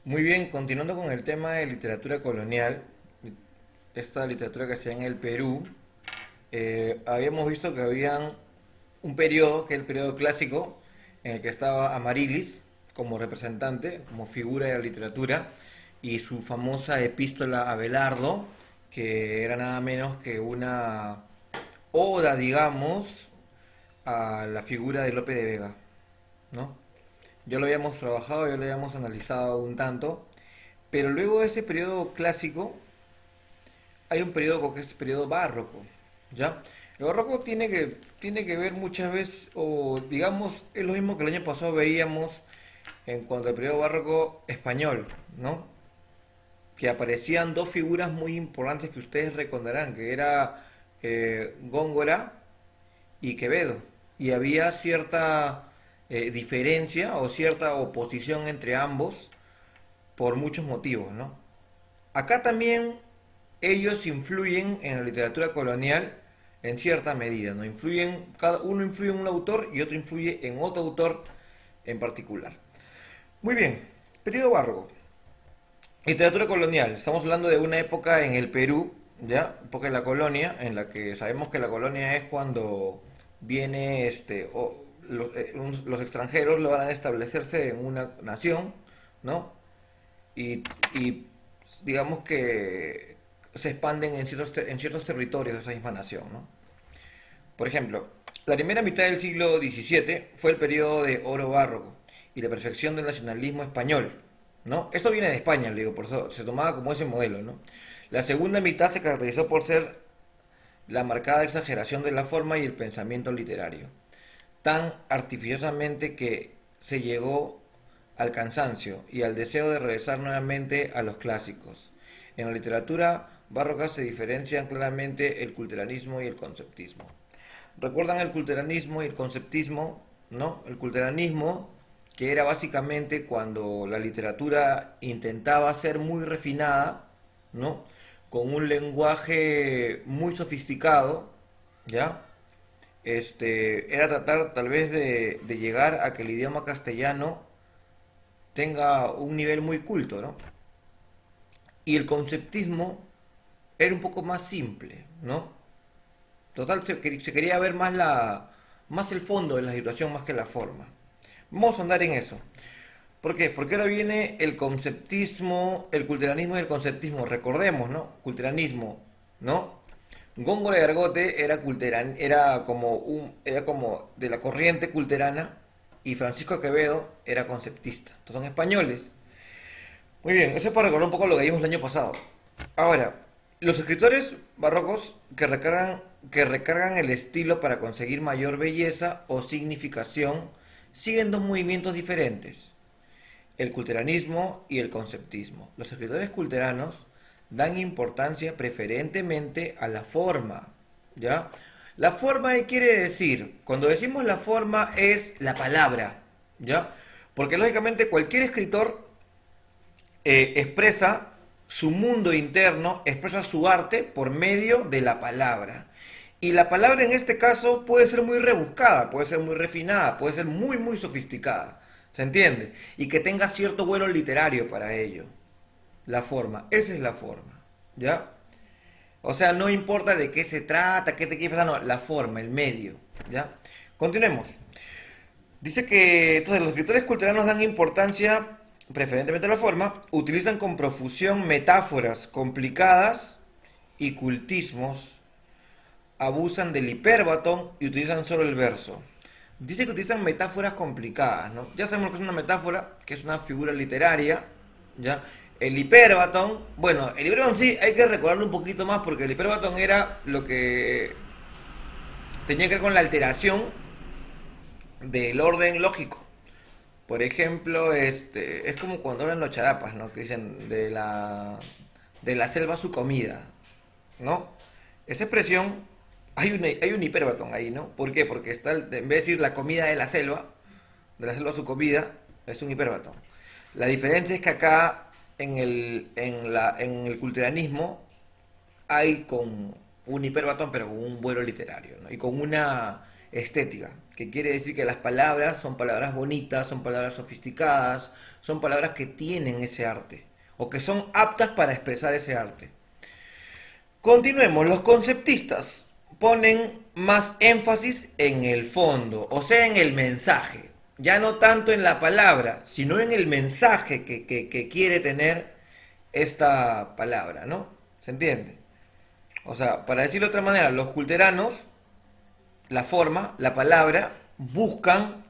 Muy bien, continuando con el tema de literatura colonial, esta literatura que se da en el Perú, habíamos visto que había un periodo, que es el periodo clásico, en el que estaba Amarilis como representante, como figura de la literatura, y su famosa epístola a Abelardo, que era nada menos que una oda, digamos, a la figura de Lope de Vega, ¿no? Ya lo habíamos trabajado, ya lo habíamos analizado un tanto, pero luego de ese periodo clásico hay un periodo que es el periodo barroco, ¿ya? El barroco tiene que ver muchas veces, o digamos, es lo mismo que el año pasado veíamos en cuanto al periodo barroco español, ¿no? Que aparecían dos figuras muy importantes que ustedes recordarán, que era Góngora y Quevedo. Y había cierta diferencia o cierta oposición entre ambos por muchos motivos, ¿no? Acá también ellos influyen en la literatura colonial en cierta medida, ¿no? Cada uno influye en un autor y otro influye en otro autor en particular. Muy bien, periodo barroco. Literatura colonial. Estamos hablando de una época en el Perú, ¿ya? Época de la colonia, en la que sabemos que la colonia es cuando viene los extranjeros logran establecerse en una nación, ¿no? Y digamos que se expanden en ciertos territorios de esa misma nación, ¿no? Por ejemplo, la primera mitad del siglo XVII fue el periodo de oro barroco y la perfección del nacionalismo español, ¿no? Esto viene de España, le digo, por eso se tomaba como ese modelo, ¿no? La segunda mitad se caracterizó por ser la marcada exageración de la forma y el pensamiento literario, tan artificiosamente que se llegó al cansancio y al deseo de regresar nuevamente a los clásicos. En la literatura barroca se diferencian claramente el culturalismo y el conceptismo. ¿Recuerdan el culteranismo y el conceptismo? ¿No? El culteranismo, que era básicamente cuando la literatura intentaba ser muy refinada, ¿no? Con un lenguaje muy sofisticado, ¿ya? Era tratar tal vez de llegar a que el idioma castellano tenga un nivel muy culto, ¿no? Y el conceptismo era un poco más simple, ¿no? Total, se quería ver más el fondo de la situación más que la forma. Vamos a andar en eso. ¿Por qué? Porque ahora viene el conceptismo, el culteranismo y el conceptismo. Recordemos, ¿no? Culteranismo, ¿no? Góngora y Argote era como de la corriente culterana y Francisco Quevedo era conceptista. Estos son españoles. Muy bien, eso es para recordar un poco lo que vimos el año pasado. Ahora, los escritores barrocos que recargan el estilo para conseguir mayor belleza o significación siguen dos movimientos diferentes, el culteranismo y el conceptismo. Los escritores culteranos dan importancia preferentemente a la forma, ¿ya? La forma, ¿qué quiere decir? Cuando decimos la forma es la palabra, ¿ya? Porque lógicamente cualquier escritor expresa su mundo interno, expresa su arte por medio de la palabra. Y la palabra en este caso puede ser muy rebuscada, puede ser muy refinada, puede ser muy, muy sofisticada. ¿Se entiende? Y que tenga cierto vuelo literario para ello. La forma, esa es la forma. ¿Ya? O sea, no importa de qué se trata, qué te quieres pasar, no, la forma, el medio. ¿Ya? Continuemos. Dice que entonces los escritores culturales dan importancia preferentemente a la forma, utilizan con profusión metáforas complicadas y cultismos, abusan del hipérbaton y utilizan solo el verso. Dice que utilizan metáforas complicadas, ¿no? Ya sabemos que es una metáfora, que es una figura literaria, ¿ya? El hipérbaton, bueno, el hipérbaton sí hay que recordarlo un poquito más porque el hipérbaton era lo que tenía que ver con la alteración del orden lógico. Por ejemplo, es como cuando hablan los charapas, ¿no? Que dicen de la selva su comida, ¿no? Esa expresión, hay un hiperbatón ahí, ¿no? ¿Por qué? Porque en vez de decir la comida de la selva su comida, es un hiperbatón. La diferencia es que acá en el culteranismo hay con un hiperbatón, pero con un vuelo literario, ¿no? Y con una estética, que quiere decir que las palabras son palabras bonitas, son palabras sofisticadas, son palabras que tienen ese arte, o que son aptas para expresar ese arte. Continuemos, los conceptistas ponen más énfasis en el fondo, o sea, en el mensaje, ya no tanto en la palabra, sino en el mensaje que quiere tener esta palabra, ¿no? ¿Se entiende? O sea, para decirlo de otra manera, los culteranos, la forma, la palabra, buscan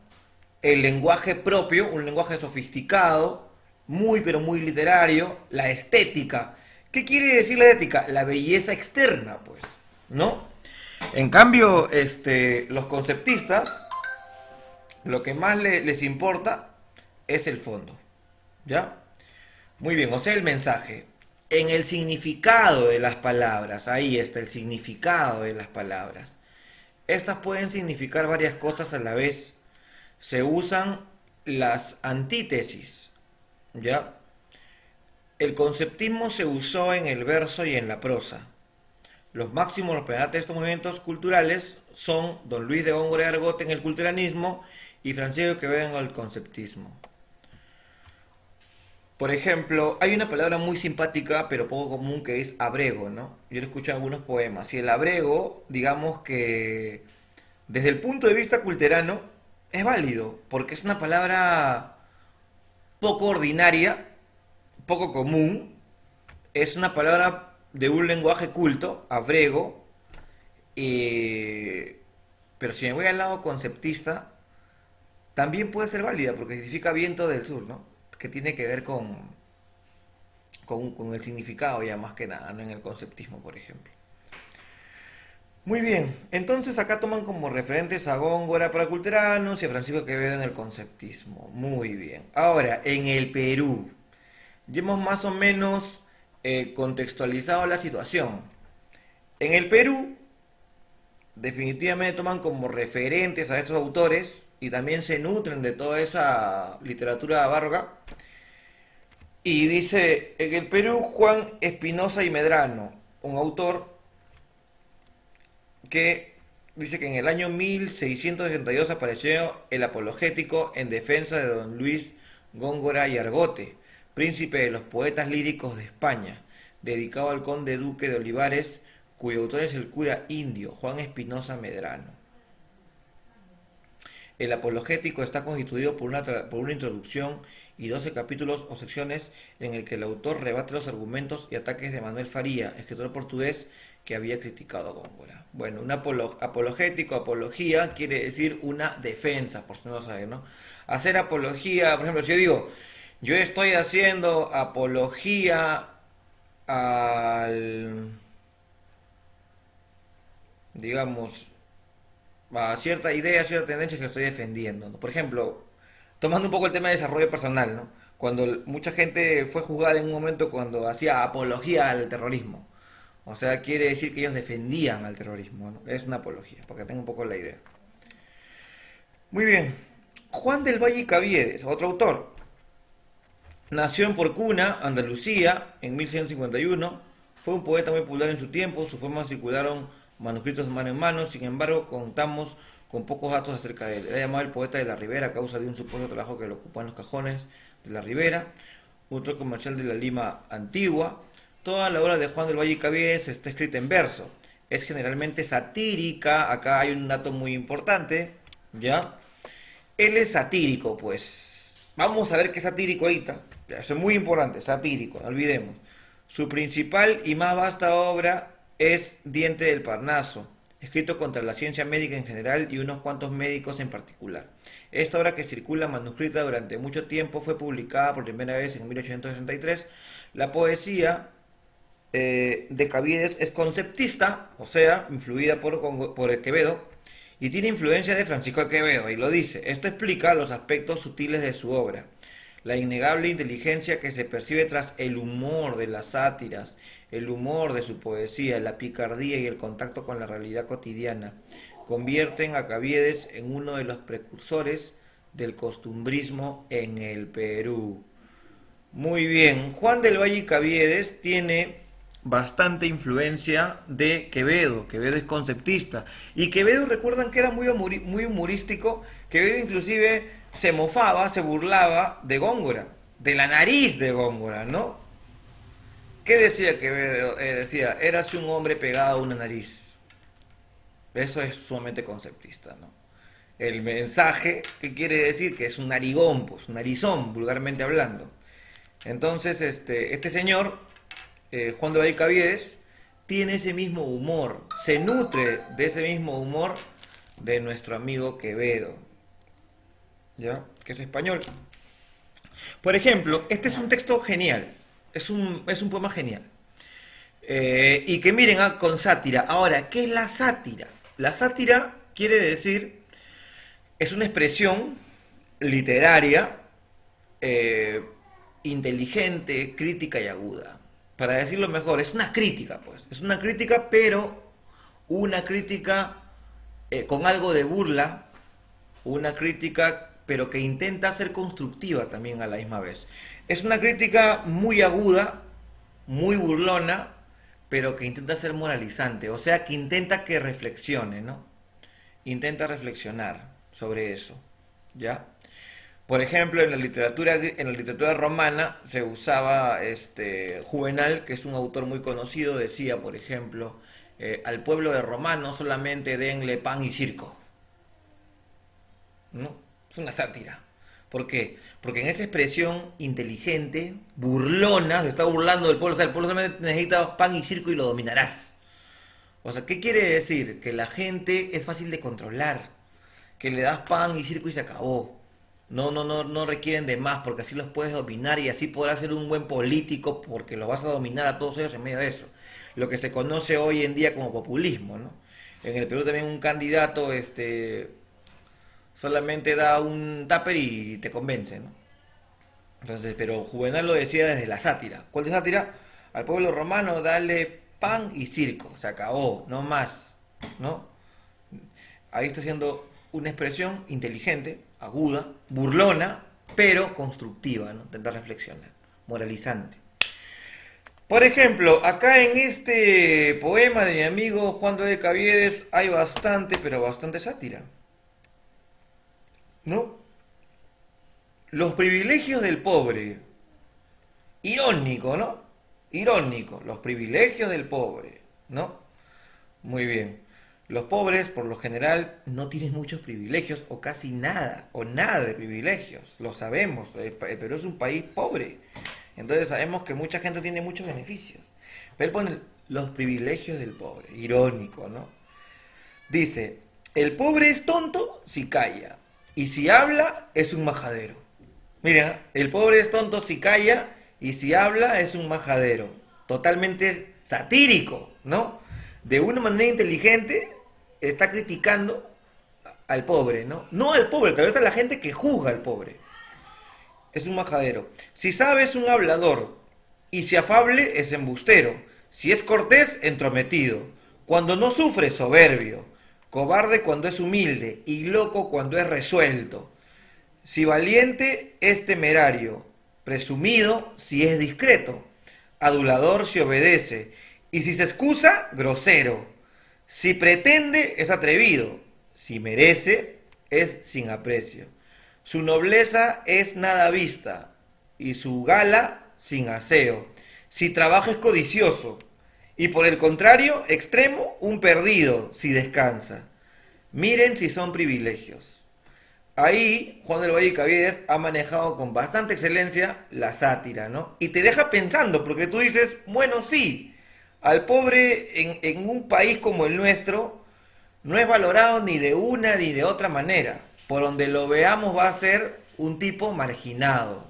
el lenguaje propio, un lenguaje sofisticado, muy pero muy literario, la estética. ¿Qué quiere decir la estética? La belleza externa, pues, ¿no? En cambio, los conceptistas, lo que más les importa es el fondo, ¿ya? Muy bien, o sea, el mensaje. En el significado de las palabras, ahí está el significado de las palabras. Estas pueden significar varias cosas a la vez. Se usan las antítesis, ¿ya? El conceptismo se usó en el verso y en la prosa. Los máximos representantes de estos movimientos culturales son Don Luis de Góngora y Argote en el culteranismo y Francisco Quevedo en el conceptismo. Por ejemplo, hay una palabra muy simpática pero poco común que es abrego, ¿no? Yo lo escucho en algunos poemas. Y el abrego, digamos que desde el punto de vista culterano, es válido, porque es una palabra poco ordinaria, poco común, es una palabra de un lenguaje culto, abrego, eh, pero si me voy al lado conceptista, también puede ser válida, porque significa viento del sur, ¿no? Que tiene que ver con el significado ya más que nada, no en el conceptismo, por ejemplo. Muy bien, entonces acá toman como referentes a Góngora para culteranos y a Francisco Quevedo en el conceptismo. Muy bien. Ahora, en el Perú, ya hemos más o menos contextualizado la situación. En el Perú, definitivamente toman como referentes a estos autores y también se nutren de toda esa literatura barroca. Y dice, en el Perú, Juan Espinosa y Medrano, un autor que dice que en el año 1662 apareció el Apologético en defensa de don Luis Góngora y Argote, príncipe de los poetas líricos de España, dedicado al conde duque de Olivares, cuyo autor es el cura indio Juan Espinosa Medrano. El Apologético está constituido por una introducción y 12 capítulos o secciones en el que el autor rebate los argumentos y ataques de Manuel Faría, escritor portugués que había criticado a Góngora. Bueno, un apologético, apología, quiere decir una defensa, por si no lo saben, ¿no? Hacer apología, por ejemplo, si yo digo, yo estoy haciendo apología al, digamos, a cierta idea, a cierta tendencia que estoy defendiendo, ¿no? Por ejemplo, tomando un poco el tema de desarrollo personal, ¿no? Cuando mucha gente fue juzgada en un momento cuando hacía apología al terrorismo. O sea, quiere decir que ellos defendían al terrorismo, ¿no? Es una apología, para que tengan un poco la idea. Muy bien. Juan del Valle y Caviedes, otro autor. Nació en Porcuna, Andalucía, en 1151. Fue un poeta muy popular en su tiempo. Sus poemas circularon manuscritos de mano en mano. Sin embargo, contamos con pocos datos acerca de él. Era llamado el poeta de la Ribera a causa de un supuesto trabajo que lo ocupó en los cajones de la Ribera. Autor comercial de la Lima antigua. Toda la obra de Juan del Valle y Caviedes está escrita en verso. Es generalmente satírica. Acá hay un dato muy importante, ¿ya? Él es satírico, pues. Vamos a ver qué es satírico ahorita. Eso es muy importante, satírico, no olvidemos. Su principal y más vasta obra es Diente del Parnaso, escrito contra la ciencia médica en general y unos cuantos médicos en particular. Esta obra, que circula manuscrita durante mucho tiempo, fue publicada por primera vez en 1863. La poesía de Caviedes es conceptista, o sea, influida por Quevedo, y tiene influencia de Francisco de Quevedo, y lo dice. Esto explica los aspectos sutiles de su obra, la innegable inteligencia que se percibe tras el humor de las sátiras, el humor de su poesía, la picardía y el contacto con la realidad cotidiana, convierten a Caviedes en uno de los precursores del costumbrismo en el Perú. Muy bien, Juan del Valle y Caviedes tiene bastante influencia de Quevedo. Quevedo es conceptista. Y Quevedo, recuerdan que era muy humorístico. Quevedo inclusive se mofaba, se burlaba de Góngora, de la nariz de Góngora, ¿no? ¿Qué decía Quevedo? Decía, eras un hombre pegado a una nariz. Eso es sumamente conceptista, ¿no? El mensaje, ¿qué quiere decir? Que es un narigón, pues, un narizón, vulgarmente hablando. Entonces, este señor, Juan de Vallecaviedes, tiene ese mismo humor, se nutre de ese mismo humor de nuestro amigo Quevedo, ¿ya? Que es español. Por ejemplo, este es un texto genial, es un poema genial. Y que miren, con sátira. Ahora, ¿qué es la sátira? La sátira quiere decir, es una expresión literaria, eh, inteligente, crítica y aguda. Para decirlo mejor, es una crítica, pues. Es una crítica, pero una crítica con algo de burla, una crítica, pero que intenta ser constructiva también a la misma vez. Es una crítica muy aguda, muy burlona, pero que intenta ser moralizante, o sea, que intenta que reflexione, ¿no? Intenta reflexionar sobre eso, ¿ya? Por ejemplo, en la literatura romana se usaba Juvenal, que es un autor muy conocido, decía, por ejemplo, al pueblo de Roma no solamente denle pan y circo, ¿no? Es una sátira. ¿Por qué? Porque en esa expresión inteligente, burlona, se está burlando del pueblo, o sea, el pueblo solamente necesita pan y circo y lo dominarás. O sea, ¿qué quiere decir? Que la gente es fácil de controlar, que le das pan y circo y se acabó. No requieren de más porque así los puedes dominar y así podrás ser un buen político porque los vas a dominar a todos ellos en medio de eso. Lo que se conoce hoy en día como populismo, ¿no? En el Perú también un candidato solamente da un tupper y te convence, ¿no? Entonces, pero Juvenal lo decía desde la sátira. ¿Cuál es la sátira? Al pueblo romano dale pan y circo, se acabó, no más, ¿no? Ahí está haciendo una expresión inteligente, aguda, burlona, pero constructiva, ¿no? Intentar reflexionar, moralizante. Por ejemplo, acá en este poema de mi amigo Juan de Caviedes hay bastante, pero bastante sátira, ¿no? Los privilegios del pobre. Irónico, ¿no? Irónico, los privilegios del pobre, ¿no? Muy bien. Los pobres, por lo general, no tienen muchos privilegios o casi nada, o nada de privilegios. Lo sabemos, el Perú es un país pobre. Entonces sabemos que mucha gente tiene muchos beneficios. Pero él pone los privilegios del pobre, irónico, ¿no? Dice, el pobre es tonto si calla, y si habla es un majadero. Mira, el pobre es tonto si calla, y si habla es un majadero. Totalmente satírico, ¿no? De una manera inteligente está criticando al pobre, ¿no? No al pobre, tal vez a la gente que juzga al pobre. Es un majadero. Si sabe es un hablador, y si afable es embustero, si es cortés, entrometido, cuando no sufre, soberbio, cobarde cuando es humilde, y loco cuando es resuelto, si valiente es temerario, presumido si es discreto, adulador si obedece, y si se excusa, grosero, si pretende es atrevido, si merece es sin aprecio. Su nobleza es nada vista, y su gala sin aseo. Si trabaja es codicioso, y por el contrario, extremo, un perdido, si descansa. Miren si son privilegios. Ahí Juan del Valle y Caviedes ha manejado con bastante excelencia la sátira, ¿no? Y te deja pensando, porque tú dices, bueno, sí, al pobre en un país como el nuestro no es valorado ni de una ni de otra manera. Por donde lo veamos va a ser un tipo marginado,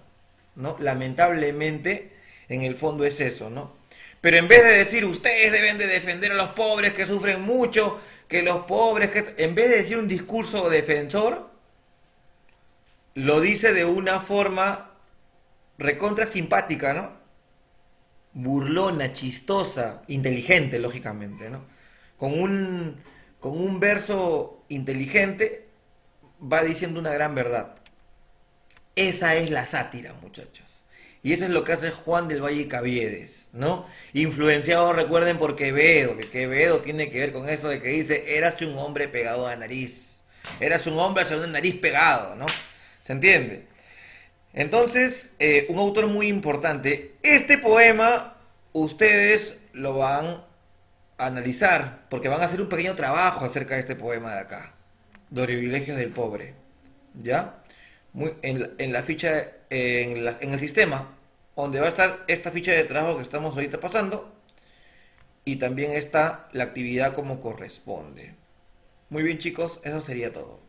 ¿no? Lamentablemente, en el fondo es eso, ¿no? Pero en vez de decir, ustedes deben de defender a los pobres que sufren mucho, que los pobres, que... En vez de decir un discurso defensor, lo dice de una forma recontra simpática, ¿no? Burlona, chistosa, inteligente, lógicamente, ¿no? Con un, con un verso inteligente va diciendo una gran verdad. Esa es la sátira, muchachos. Y eso es lo que hace Juan del Valle Caviedes, ¿no? Influenciado, recuerden, por Quevedo, que Quevedo tiene que ver con eso de que dice, eras un hombre pegado a la nariz. Eras un hombre hacia una nariz pegado, ¿no? ¿Se entiende? Entonces, un autor muy importante. Este poema, ustedes lo van a analizar, porque van a hacer un pequeño trabajo acerca de este poema de acá. Los privilegios del pobre. ¿Ya? En la ficha, en el sistema, donde va a estar esta ficha de trabajo que estamos ahorita pasando, y también está la actividad como corresponde. Muy bien, chicos, eso sería todo.